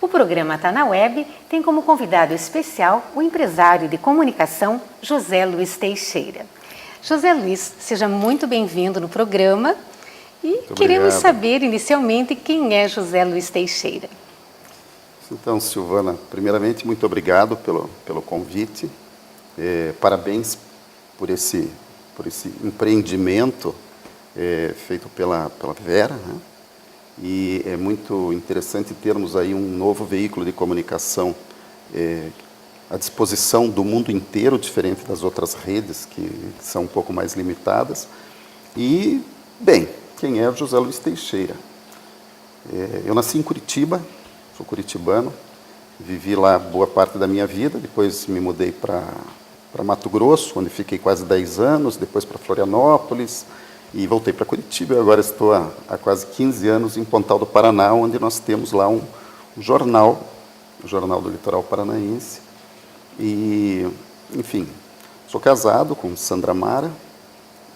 O programa Tá na Web tem como convidado especial o empresário de comunicação José Luiz Teixeira. José Luiz, seja muito bem-vindo no programa e Muito queremos obrigado. saber inicialmente quem é José Luiz Teixeira. Então, Silvana, primeiramente, muito obrigado pelo convite. Parabéns por esse empreendimento feito pela Vera, né? E é muito interessante termos aí um novo veículo de comunicação à disposição do mundo inteiro, diferente das outras redes que são um pouco mais limitadas. E, bem, quem é José Luiz Teixeira? Eu nasci em Curitiba, sou curitibano, vivi lá boa parte da minha vida, depois me mudei para Mato Grosso, onde fiquei quase 10 anos, depois para Florianópolis, e voltei para Curitiba. Eu agora estou há quase 15 anos em Pontal do Paraná, onde nós temos lá um jornal, o Jornal do Litoral Paranaense. E, enfim, sou casado com Sandra Mara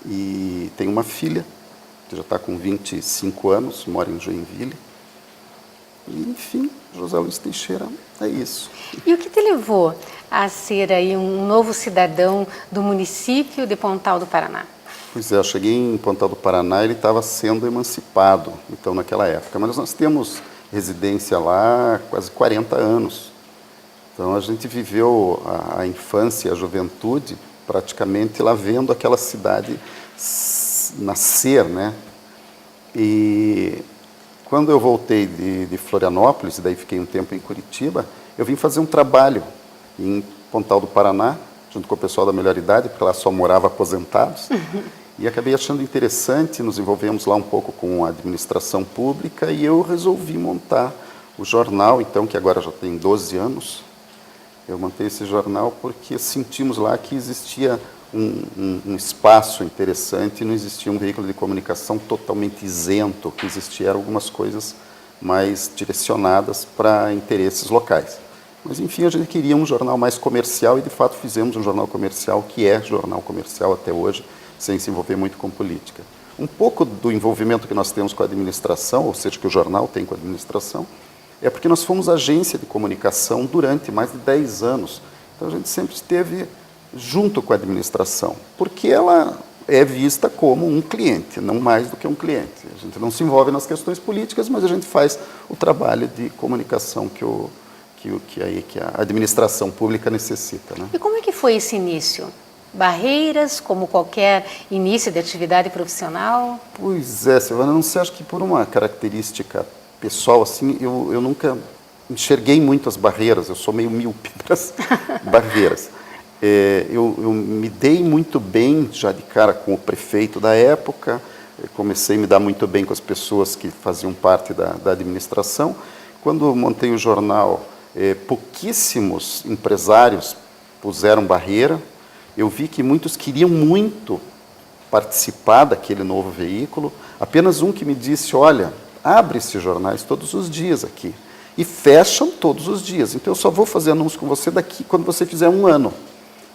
e tenho uma filha, que já está com 25 anos, mora em Joinville. E, enfim, José Luiz Teixeira é isso. E o que te levou a ser aí um novo cidadão do município de Pontal do Paraná? Pois é, eu cheguei em Pontal do Paraná, ele estava sendo emancipado, então, naquela época. Mas nós temos residência lá há quase 40 anos. Então, a gente viveu a infância e a juventude praticamente lá vendo aquela cidade nascer, né? E quando eu voltei de Florianópolis, e daí fiquei um tempo em Curitiba, eu vim fazer um trabalho em Pontal do Paraná, junto com o pessoal da Melhor Idade, porque lá só morava aposentados. E acabei achando interessante, nos envolvemos lá um pouco com a administração pública e eu resolvi montar o jornal, então, que agora já tem 12 anos. Eu montei esse jornal porque sentimos lá que existia um espaço interessante, não existia um veículo de comunicação totalmente isento, que existiam algumas coisas mais direcionadas para interesses locais. Mas, enfim, a gente queria um jornal mais comercial e, de fato, fizemos um jornal comercial, que é jornal comercial até hoje, sem se envolver muito com política. Um pouco do envolvimento que nós temos com a administração, ou seja, que o jornal tem com a administração, é porque nós fomos agência de comunicação durante mais de 10 anos. Então, a gente sempre esteve junto com a administração, porque ela é vista como um cliente, não mais do que um cliente. A gente não se envolve nas questões políticas, mas a gente faz o trabalho de comunicação que a administração pública necessita, né? E como é que foi esse início? Barreiras, como qualquer início de atividade profissional? Pois é, Silvana, não sei, acho que por uma característica pessoal, assim, eu nunca enxerguei muito as barreiras, eu sou meio míope para as barreiras. Eu me dei muito bem já de cara com o prefeito da época, comecei a me dar muito bem com as pessoas que faziam parte da administração. Quando montei o jornal, pouquíssimos empresários puseram barreira. Eu vi que muitos queriam muito participar daquele novo veículo. Apenas um que me disse, olha, abre esses jornais todos os dias aqui e fecham todos os dias. Então, eu só vou fazer anúncio com você daqui quando você fizer 1 ano.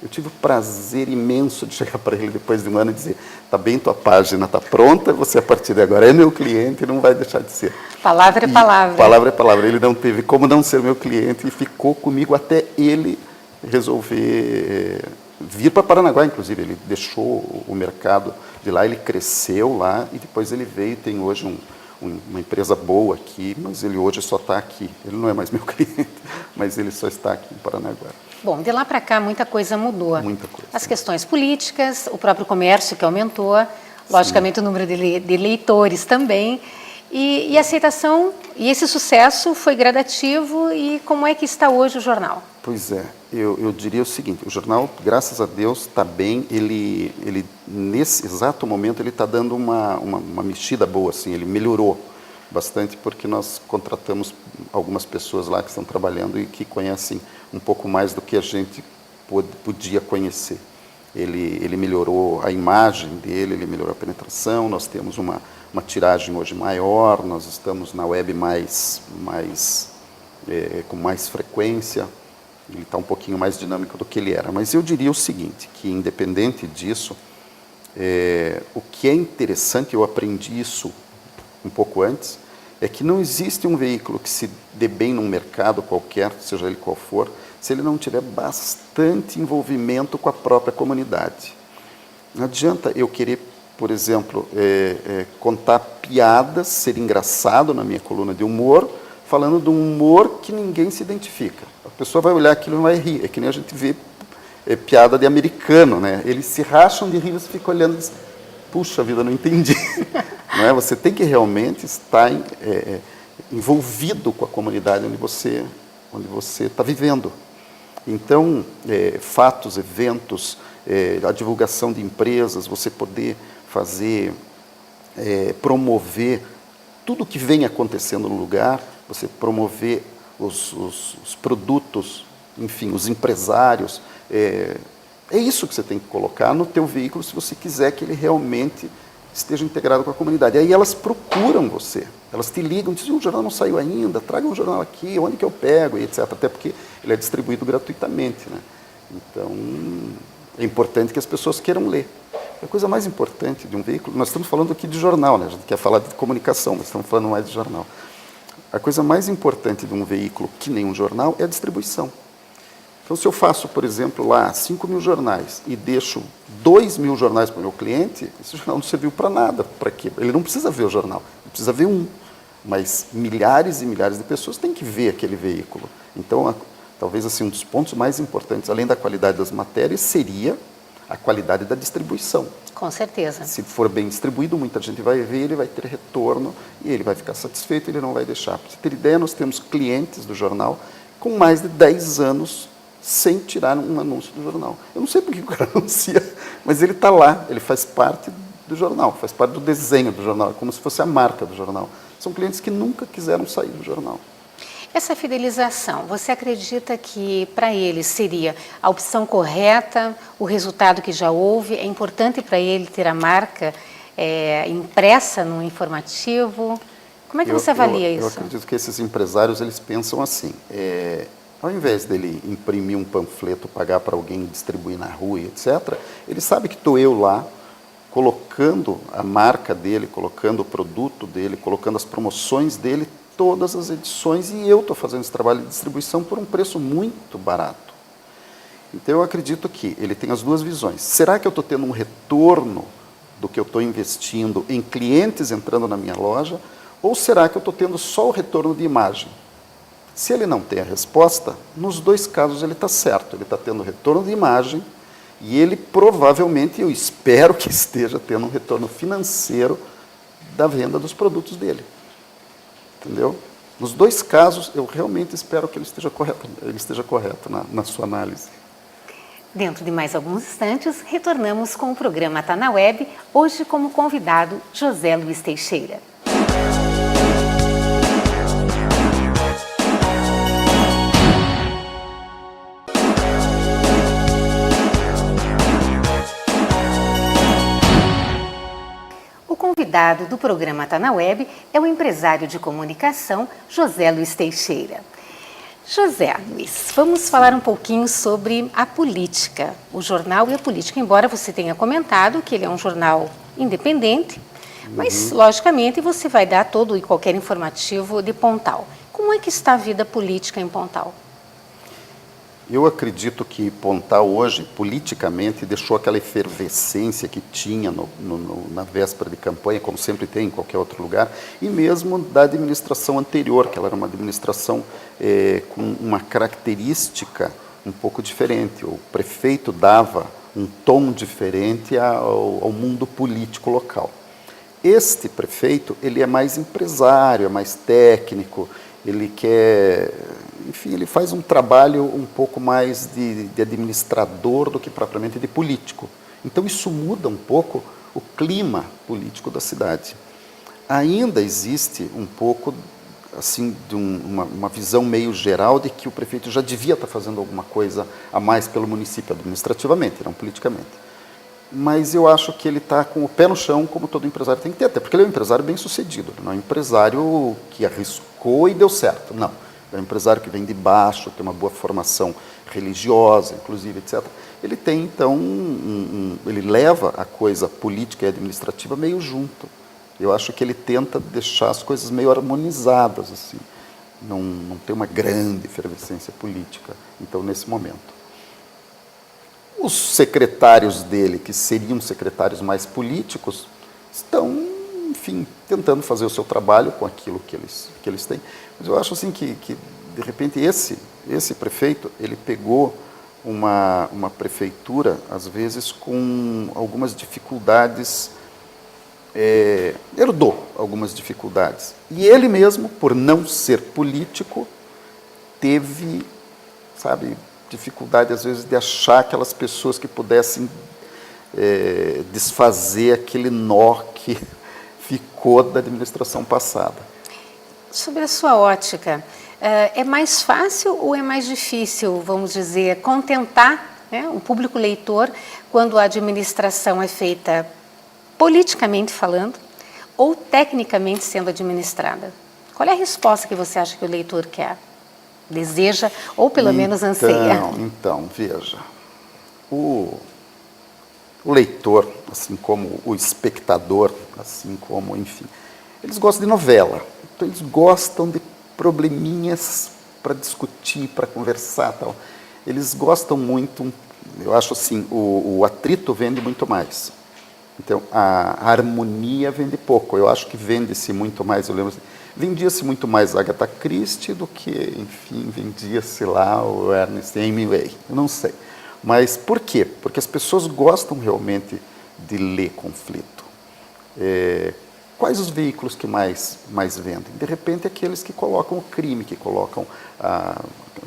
Eu tive o prazer imenso de chegar para ele depois de 1 ano e dizer, tá bem, tua página está pronta, você a partir de agora é meu cliente e não vai deixar de ser. Palavra é palavra. Palavra é palavra. Ele não teve como não ser meu cliente e ficou comigo até ele resolver vir para Paranaguá, inclusive. Ele deixou o mercado de lá, ele cresceu lá e depois ele veio e tem hoje uma empresa boa aqui, mas ele hoje só está aqui. Ele não é mais meu cliente, mas ele só está aqui em Paranaguá. Bom, de lá para cá muita coisa mudou. Muita coisa. As questões políticas, o próprio comércio que aumentou, logicamente Sim. O número de leitores também. E a aceitação, e esse sucesso foi gradativo. E como é que está hoje o jornal? Pois é, eu diria o seguinte, o jornal, graças a Deus, está bem, ele nesse exato momento, ele está dando uma mexida boa, assim, ele melhorou bastante, porque nós contratamos algumas pessoas lá que estão trabalhando e que conhecem um pouco mais do que a gente podia conhecer. Ele melhorou a imagem dele, ele melhorou a penetração, nós temos uma tiragem hoje maior, nós estamos na web com mais frequência, ele está um pouquinho mais dinâmico do que ele era. Mas eu diria o seguinte, que independente disso, o que é interessante, eu aprendi isso um pouco antes, é que não existe um veículo que se dê bem num mercado qualquer, seja ele qual for, se ele não tiver bastante envolvimento com a própria comunidade. Não adianta eu querer, por exemplo, contar piadas, ser engraçado na minha coluna de humor, falando de um humor que ninguém se identifica. A pessoa vai olhar aquilo e vai rir. É que nem a gente vê piada de americano, né? Eles se racham de rir, você fica olhando e diz, puxa vida, não entendi. Não é? Você tem que realmente estar envolvido com a comunidade onde você está vivendo. Então, fatos, eventos, a divulgação de empresas, você poder fazer, promover tudo que vem acontecendo no lugar, você promover os produtos, enfim, os empresários. É isso que você tem que colocar no teu veículo se você quiser que ele realmente esteja integrado com a comunidade. Aí elas procuram você, elas te ligam, dizem, o jornal não saiu ainda, traga um jornal aqui, onde que eu pego, e etc. Até porque ele é distribuído gratuitamente, né? Então, é importante que as pessoas queiram ler. A coisa mais importante de um veículo, nós estamos falando aqui de jornal, né? A gente quer falar de comunicação, mas estamos falando mais de jornal. A coisa mais importante de um veículo, que nem um jornal, é a distribuição. Então, se eu faço, por exemplo, lá 5.000 jornais e deixo 2.000 jornais para o meu cliente, esse jornal não serviu para nada. Para quê? Ele não precisa ver o jornal, ele precisa ver um. Mas milhares e milhares de pessoas têm que ver aquele veículo. Então, talvez assim, um dos pontos mais importantes, além da qualidade das matérias, seria a qualidade da distribuição. Com certeza. Se for bem distribuído, muita gente vai ver, ele vai ter retorno e ele vai ficar satisfeito, ele não vai deixar. Para você ter ideia, nós temos clientes do jornal com mais de 10 anos sem tirar um anúncio do jornal. Eu não sei por que o cara anuncia, mas ele está lá, ele faz parte do jornal, faz parte do desenho do jornal, é como se fosse a marca do jornal. São clientes que nunca quiseram sair do jornal. Essa fidelização, você acredita que para eles seria a opção correta, o resultado que já houve? É importante para ele ter a marca impressa no informativo? Como é que você avalia isso? Eu acredito que esses empresários, eles pensam assim, ao invés dele imprimir um panfleto, pagar para alguém distribuir na rua, etc., ele sabe que estou eu lá, colocando a marca dele, colocando o produto dele, colocando as promoções dele, todas as edições, e eu estou fazendo esse trabalho de distribuição por um preço muito barato. Então, eu acredito que ele tem as duas visões. Será que eu estou tendo um retorno do que eu estou investindo em clientes entrando na minha loja, ou será que eu estou tendo só o retorno de imagem? Se ele não tem a resposta, nos dois casos ele está certo. Ele está tendo retorno de imagem e ele provavelmente, eu espero que esteja tendo um retorno financeiro da venda dos produtos dele. Entendeu? Nos dois casos, eu realmente espero que ele esteja correto na sua análise. Dentro de mais alguns instantes, retornamos com o programa Tá na Web, hoje como convidado José Luiz Teixeira. O convidado do programa Tá na Web é o empresário de comunicação José Luiz Teixeira. José Luiz, vamos falar um pouquinho sobre a política, o jornal e a política, embora você tenha comentado que ele é um jornal independente, mas logicamente você vai dar todo e qualquer informativo de Pontal. Como é que está a vida política em Pontal? Eu acredito que Pontal hoje, politicamente, deixou aquela efervescência que tinha na véspera de campanha, como sempre tem em qualquer outro lugar, e mesmo da administração anterior, que ela era uma administração com uma característica um pouco diferente. O prefeito dava um tom diferente ao mundo político local. Este prefeito, ele é mais empresário, é mais técnico, ele quer... Enfim, ele faz um trabalho um pouco mais de administrador do que propriamente de político. Então, isso muda um pouco o clima político da cidade. Ainda existe um pouco, assim, de uma visão meio geral de que o prefeito já devia estar fazendo alguma coisa a mais pelo município, administrativamente, não politicamente. Mas eu acho que ele está com o pé no chão, como todo empresário tem que ter, até porque ele é um empresário bem-sucedido, não é um empresário que arriscou e deu certo, não. É um empresário que vem de baixo, tem uma boa formação religiosa, inclusive, etc. Ele tem, então, ele leva a coisa política e administrativa meio junto. Eu acho que ele tenta deixar as coisas meio harmonizadas, assim. Não tem uma grande efervescência política, então, nesse momento. Os secretários dele, que seriam secretários mais políticos, estão, enfim, tentando fazer o seu trabalho com aquilo que eles têm. Mas eu acho assim que de repente, esse prefeito, ele pegou uma prefeitura, às vezes, com algumas dificuldades, herdou algumas dificuldades. E ele mesmo, por não ser político, teve, sabe, dificuldade, às vezes, de achar aquelas pessoas que pudessem desfazer aquele nó que ficou da administração passada. Sobre a sua ótica, é mais fácil ou é mais difícil, vamos dizer, contentar, né, um público leitor quando a administração é feita politicamente falando ou tecnicamente sendo administrada? Qual é a resposta que você acha que o leitor quer, deseja ou pelo menos anseia? Então, veja, o leitor, assim como o espectador, assim como, enfim, eles gostam de novela, então eles gostam de probleminhas para discutir, para conversar, tal. Eles gostam muito, eu acho assim, o atrito vende muito mais. Então, a harmonia vende pouco. Eu acho que vende-se muito mais, eu lembro assim, vendia-se muito mais Agatha Christie do que, enfim, vendia-se lá o Ernest Hemingway, eu não sei. Mas por quê? Porque as pessoas gostam realmente de ler conflito. Quais os veículos que mais vendem? De repente, aqueles que colocam o crime, que colocam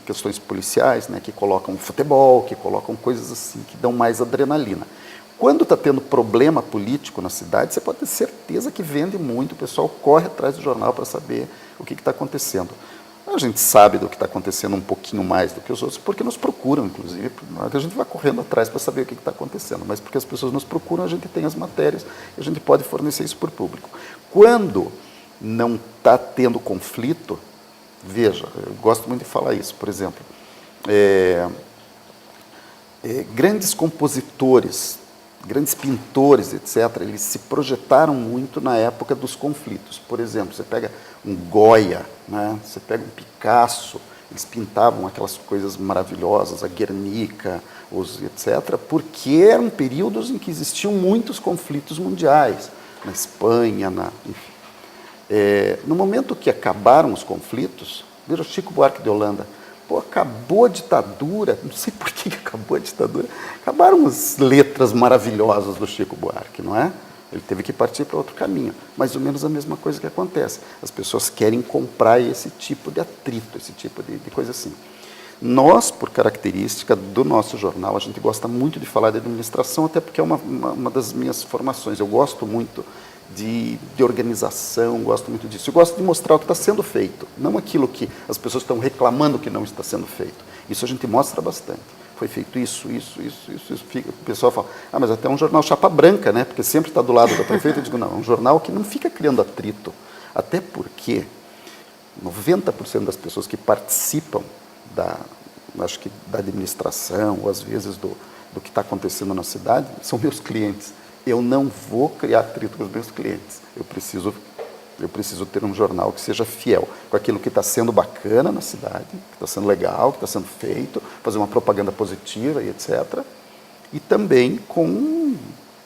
questões policiais, né, que colocam futebol, que colocam coisas assim, que dão mais adrenalina. Quando está tendo problema político na cidade, você pode ter certeza que vende muito, o pessoal corre atrás do jornal para saber o que está acontecendo. A gente sabe do que está acontecendo um pouquinho mais do que os outros, porque nos procuram, inclusive, a gente vai correndo atrás para saber o que está acontecendo, mas porque as pessoas nos procuram, a gente tem as matérias e a gente pode fornecer isso para o público. Quando não está tendo conflito, veja, eu gosto muito de falar isso, por exemplo, grandes compositores, grandes pintores, etc., eles se projetaram muito na época dos conflitos. Por exemplo, você pega um Goya, né? Você pega um Picasso, eles pintavam aquelas coisas maravilhosas, a Guernica, etc., porque eram períodos em que existiam muitos conflitos mundiais, na Espanha, enfim. No momento que acabaram os conflitos, veja o Chico Buarque de Holanda, acabou a ditadura, não sei por que acabou a ditadura, acabaram as letras maravilhosas do Chico Buarque, não é? Ele teve que partir para outro caminho. Mais ou menos a mesma coisa que acontece. As pessoas querem comprar esse tipo de atrito, esse tipo de coisa assim. Nós, por característica do nosso jornal, a gente gosta muito de falar de administração, até porque é uma das minhas formações. Eu gosto muito de organização, gosto muito disso. Eu gosto de mostrar o que está sendo feito, não aquilo que as pessoas estão reclamando que não está sendo feito. Isso a gente mostra bastante. Foi feito isso. O pessoal fala, mas até um jornal chapa branca, né? Porque sempre está do lado da prefeita. Eu digo, não, é um jornal que não fica criando atrito. Até porque 90% das pessoas que participam acho que da administração, ou às vezes do que está acontecendo na cidade, são meus clientes. Eu não vou criar atrito com os meus clientes. Eu preciso ter um jornal que seja fiel com aquilo que está sendo bacana na cidade, que está sendo legal, que está sendo feito, fazer uma propaganda positiva e etc. E também com,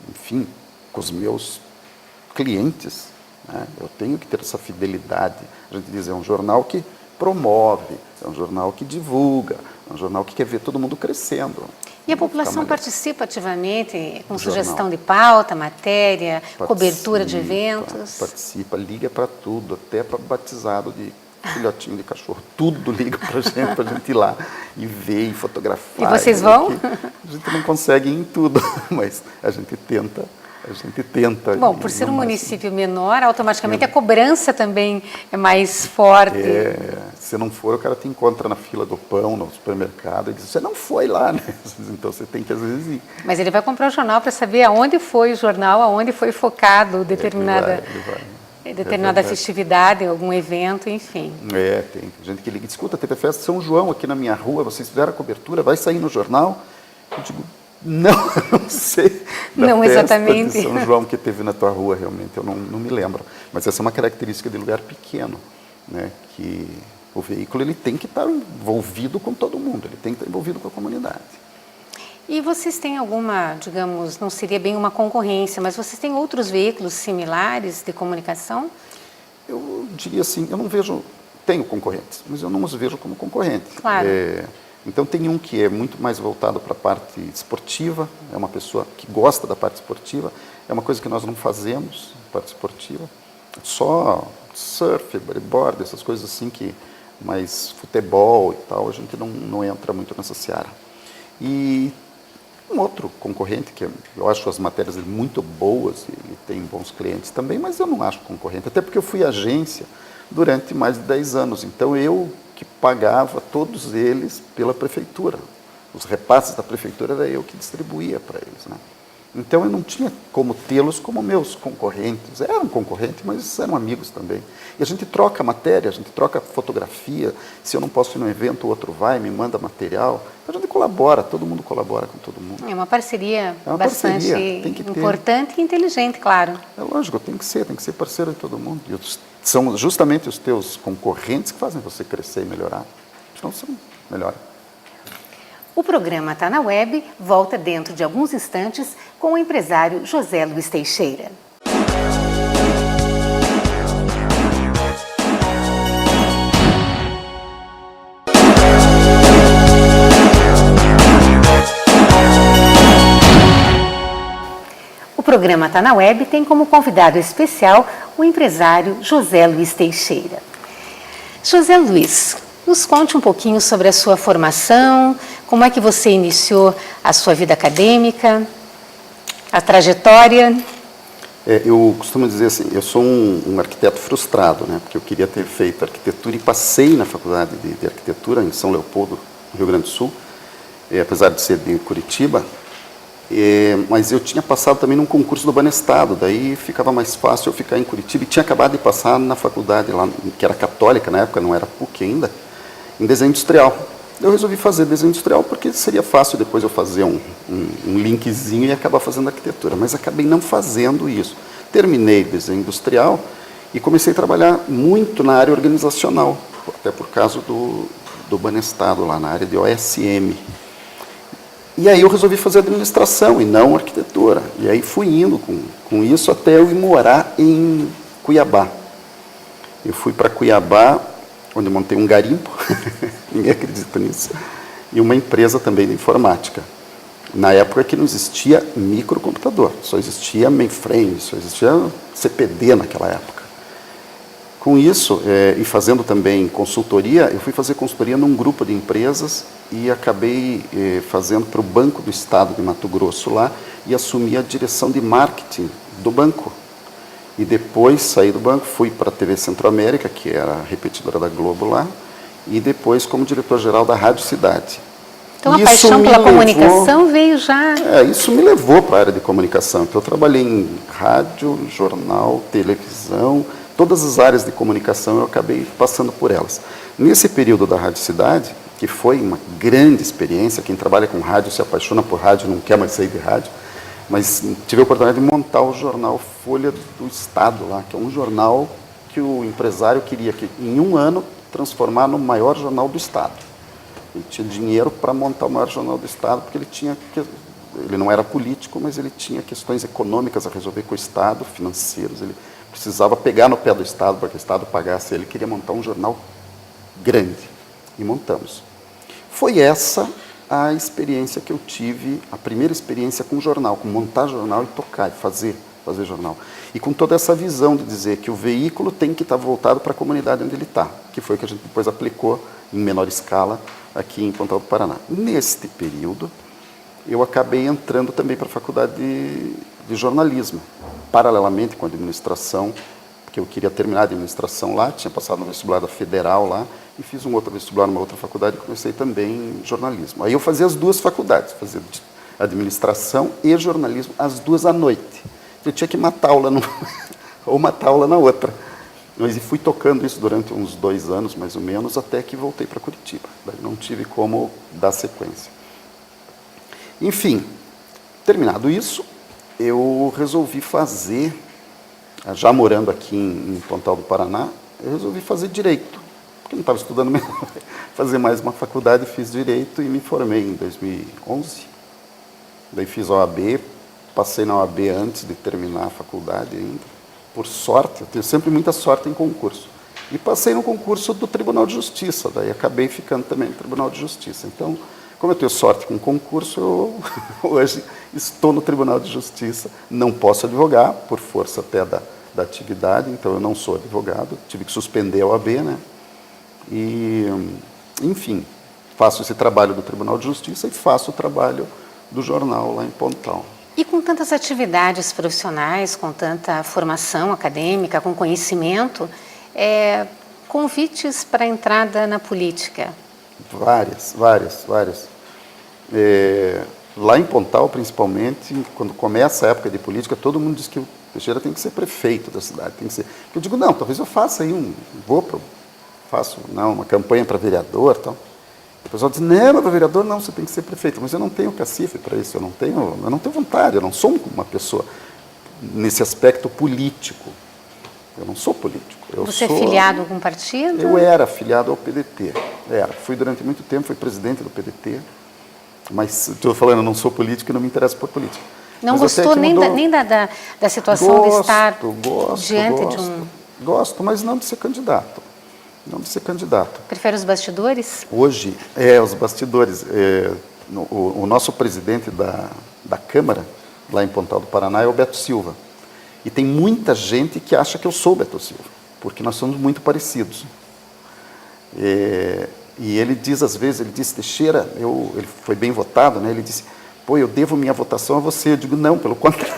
enfim, com os meus clientes, né? Eu tenho que ter essa fidelidade. A gente diz, é um jornal que promove, é um jornal que divulga, é um jornal que quer ver todo mundo crescendo. E a população participa ativamente com sugestão de pauta, matéria, cobertura de eventos? Participa, liga para tudo, até para batizado de filhotinho de cachorro. Tudo liga para a gente ir lá e ver e fotografar. E vocês vão? A gente não consegue ir em tudo, mas a gente tenta. Bom, por ser um município menor, automaticamente a cobrança também é mais forte. Se não for, o cara te encontra na fila do pão, no supermercado, e diz, você não foi lá, né? Então você tem que, às vezes, ir. Mas ele vai comprar o jornal para saber aonde foi o jornal, aonde foi focado determinada festividade, algum evento, enfim. Tem gente que liga e diz, escuta, teve a festa de São João aqui na minha rua, vocês fizeram a cobertura, vai sair no jornal? Eu digo, Não, eu não sei. Da Não festa exatamente. de São João que teve na tua rua, realmente, eu não me lembro. Mas essa é uma característica de lugar pequeno, né? Que o veículo ele tem que estar envolvido com todo mundo, ele tem que estar envolvido com a comunidade. E vocês têm alguma, digamos, não seria bem uma concorrência, mas vocês têm outros veículos similares de comunicação? Eu diria assim, eu não vejo, tenho concorrentes, mas eu não os vejo como concorrentes. Claro. Então tem um que é muito mais voltado para a parte esportiva, é uma pessoa que gosta da parte esportiva, é uma coisa que nós não fazemos, parte esportiva, só surf, bodyboard, essas coisas assim, mais futebol e tal, a gente não entra muito nessa seara. E um outro concorrente, que eu acho as matérias dele muito boas, ele tem bons clientes também, mas eu não acho concorrente, até porque eu fui agência durante mais de 10 anos, então eu que pagava todos eles pela prefeitura. Os repasses da prefeitura era eu que distribuía para eles, né? Então eu não tinha como tê-los como meus concorrentes. Eram concorrentes, mas eram amigos também. E a gente troca matéria, a gente troca fotografia. Se eu não posso ir no evento, o outro vai, me manda material. A gente colabora, todo mundo colabora com todo mundo. É uma parceria É uma bastante parceria, tem que ter. importante e inteligente, claro. É lógico, tem que ser parceiro de todo mundo. E são justamente os teus concorrentes que fazem você crescer e melhorar. Então, você melhora. O programa Tá na Web volta dentro de alguns instantes com o empresário José Luiz Teixeira. O programa Tá na Web tem como convidado especial o empresário José Luiz Teixeira. José Luiz, nos conte um pouquinho sobre a sua formação, como é que você iniciou a sua vida acadêmica, a trajetória. Eu costumo dizer assim, eu sou um arquiteto frustrado, né? Porque eu queria ter feito arquitetura e passei na faculdade de arquitetura em São Leopoldo, no Rio Grande do Sul, apesar de ser de Curitiba. Mas eu tinha passado também num concurso do Banestado, daí ficava mais fácil eu ficar em Curitiba, e tinha acabado de passar na faculdade lá, que era católica na época, não era PUC ainda, em desenho industrial. Eu resolvi fazer desenho industrial porque seria fácil depois eu fazer um linkzinho e acabar fazendo arquitetura, mas acabei não fazendo isso. Terminei desenho industrial e comecei a trabalhar muito na área organizacional, até por causa do Banestado lá, na área de OSM. E aí eu resolvi fazer administração e não arquitetura. E aí fui indo com isso até eu ir morar em Cuiabá. Eu fui para Cuiabá, onde eu montei um garimpo, ninguém acredita nisso, e uma empresa também de informática. Na época que não existia microcomputador, só existia mainframe, só existia CPD naquela época. Com isso, e fazendo também consultoria, eu fui fazer consultoria num grupo de empresas e acabei fazendo para o Banco do Estado de Mato Grosso lá e assumi a direção de marketing do banco. E depois saí do banco, fui para a TV Centro-América, que era a repetidora da Globo lá, e depois como diretor-geral da Rádio Cidade. Então a paixão pela comunicação veio já... Isso me levou para a área de comunicação. Então eu trabalhei em rádio, jornal, televisão, todas as áreas de comunicação eu acabei passando por elas. Nesse período da Rádio Cidade, que foi uma grande experiência, quem trabalha com rádio se apaixona por rádio, não quer mais sair de rádio, mas tive a oportunidade de montar o jornal Folha do Estado lá, que é um jornal que o empresário queria que em um ano transformar no maior jornal do Estado. Ele tinha dinheiro para montar o maior jornal do Estado, porque ele não era político, mas ele tinha questões econômicas a resolver com o Estado, financeiros, ele precisava pegar no pé do Estado para que o Estado pagasse, ele queria montar um jornal grande, e montamos. Foi essa a experiência que eu tive, a primeira experiência com jornal, com montar jornal e tocar, e fazer jornal. E com toda essa visão de dizer que o veículo tem que estar voltado para a comunidade onde ele está, que foi o que a gente depois aplicou em menor escala aqui em Pontal do Paraná. Neste período, eu acabei entrando também para a faculdade de jornalismo, paralelamente com a administração, porque eu queria terminar a administração lá, tinha passado no vestibular da Federal lá, e fiz um outro vestibular numa outra faculdade e comecei também em jornalismo. Aí eu fazia as duas faculdades, fazia administração e jornalismo, as duas à noite. Eu tinha que matar aula numa ou matar aula na outra. Mas fui tocando isso durante uns 2 anos, mais ou menos, até que voltei para Curitiba. Daí não tive como dar sequência. Enfim, Terminado isso, eu resolvi fazer, já morando aqui em Pontal do Paraná, eu resolvi fazer Direito, porque não estava estudando mesmo, fazer mais uma faculdade, fiz Direito e me formei em 2011. Daí fiz a OAB, passei na OAB antes de terminar a faculdade ainda. Por sorte, eu tenho sempre muita sorte em concurso. E passei no concurso do Tribunal de Justiça, daí acabei ficando também no Tribunal de Justiça. Então, como eu tenho sorte com concurso, eu hoje estou no Tribunal de Justiça. Não posso advogar, por força até da atividade, então eu não sou advogado, tive que suspender a OAB, né? E, enfim, faço esse trabalho do Tribunal de Justiça e faço o trabalho do jornal lá em Pontal. E com tantas atividades profissionais, com tanta formação acadêmica, com conhecimento, convites para a entrada na política? Várias. Lá em Pontal, principalmente, quando começa a época de política, todo mundo diz que o Teixeira tem que ser prefeito da cidade. Tem que ser. Eu digo, não, talvez eu faça aí faço uma campanha para vereador, tal. O pessoal diz, não, para vereador não, você tem que ser prefeito. Mas eu não tenho cacife para isso, eu não tenho vontade, eu não sou uma pessoa nesse aspecto político. Eu não sou político. Você é filiado a algum partido? Eu era filiado ao PDT. Fui durante muito tempo, fui presidente do PDT. Mas estou falando, eu não sou político e não me interesso por política. Não gostou nem da situação de estar diante de um... Gosto, mas não de ser candidato. Prefere os bastidores? Hoje, os bastidores. O nosso presidente da Câmara, lá em Pontal do Paraná, é o Beto Silva. E tem muita gente que acha que eu sou o Beto Silva, porque nós somos muito parecidos. E ele diz, às vezes, Teixeira, ele foi bem votado, né? Ele disse, eu devo minha votação a você. Eu digo, não, pelo contrário,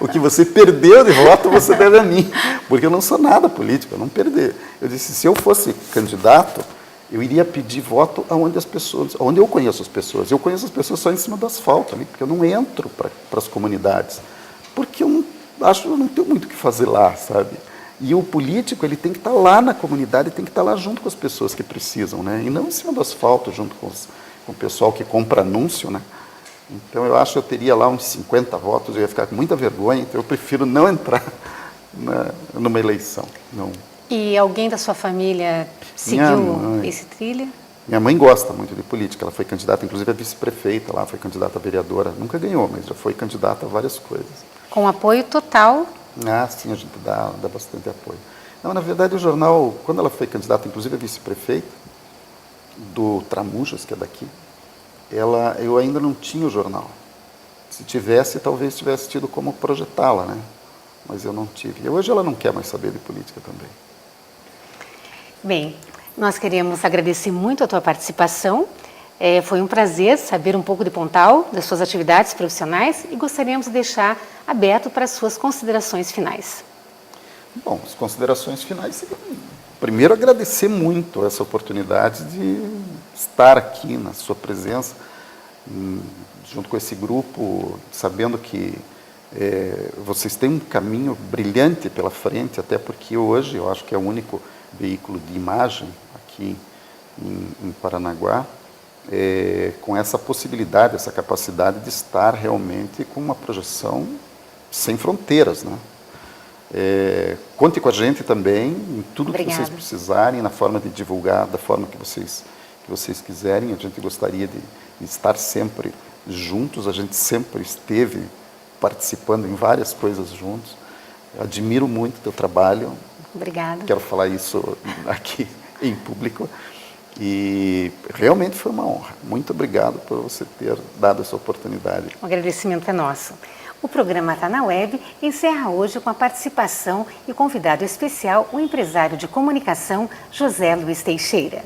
o que você perdeu de voto, você deve a mim, porque eu não sou nada político, eu não perdi. Eu disse, se eu fosse candidato, eu iria pedir voto onde eu conheço as pessoas. Eu conheço as pessoas só em cima do asfalto, ali, porque eu não entro para as comunidades, porque eu não tenho muito o que fazer lá, sabe? E o político, ele tem que estar lá na comunidade, tem que estar lá junto com as pessoas que precisam, né? E não em cima do asfalto, junto com o pessoal que compra anúncio, né? Então, eu acho que eu teria lá uns 50 votos, eu ia ficar com muita vergonha, então eu prefiro não entrar numa eleição. Não. E alguém da sua família seguiu esse trilho? Minha mãe gosta muito de política, ela foi candidata, inclusive a vice-prefeita lá, foi candidata a vereadora, nunca ganhou, mas já foi candidata a várias coisas. Com apoio total? Sim, a gente dá bastante apoio. Não, na verdade, o jornal, quando ela foi candidata, inclusive a vice-prefeita, do Tramujas, que é daqui, eu ainda não tinha o jornal. Se tivesse, talvez tivesse tido como projetá-la, né? Mas eu não tive. E hoje ela não quer mais saber de política também. Bem, nós queremos agradecer muito a tua participação. Foi um prazer saber um pouco de Pontal, das suas atividades profissionais, e gostaríamos de deixar aberto para as suas considerações finais. Bom, as considerações finais seriam, primeiro, agradecer muito essa oportunidade de estar aqui na sua presença, junto com esse grupo, sabendo que vocês têm um caminho brilhante pela frente, até porque hoje eu acho que é o único veículo de imagem aqui em Paranaguá, com essa possibilidade, essa capacidade de estar realmente com uma projeção sem fronteiras, né? Conte com a gente também, em tudo que vocês precisarem, na forma de divulgar, da forma que vocês quiserem. A gente gostaria de estar sempre juntos, a gente sempre esteve participando em várias coisas juntos. Eu admiro muito o teu trabalho. Obrigada. Quero falar isso aqui em público. E realmente foi uma honra. Muito obrigado por você ter dado essa oportunidade. O agradecimento é nosso. O programa Tá na Web encerra hoje com a participação e convidado especial, o empresário de comunicação José Luiz Teixeira.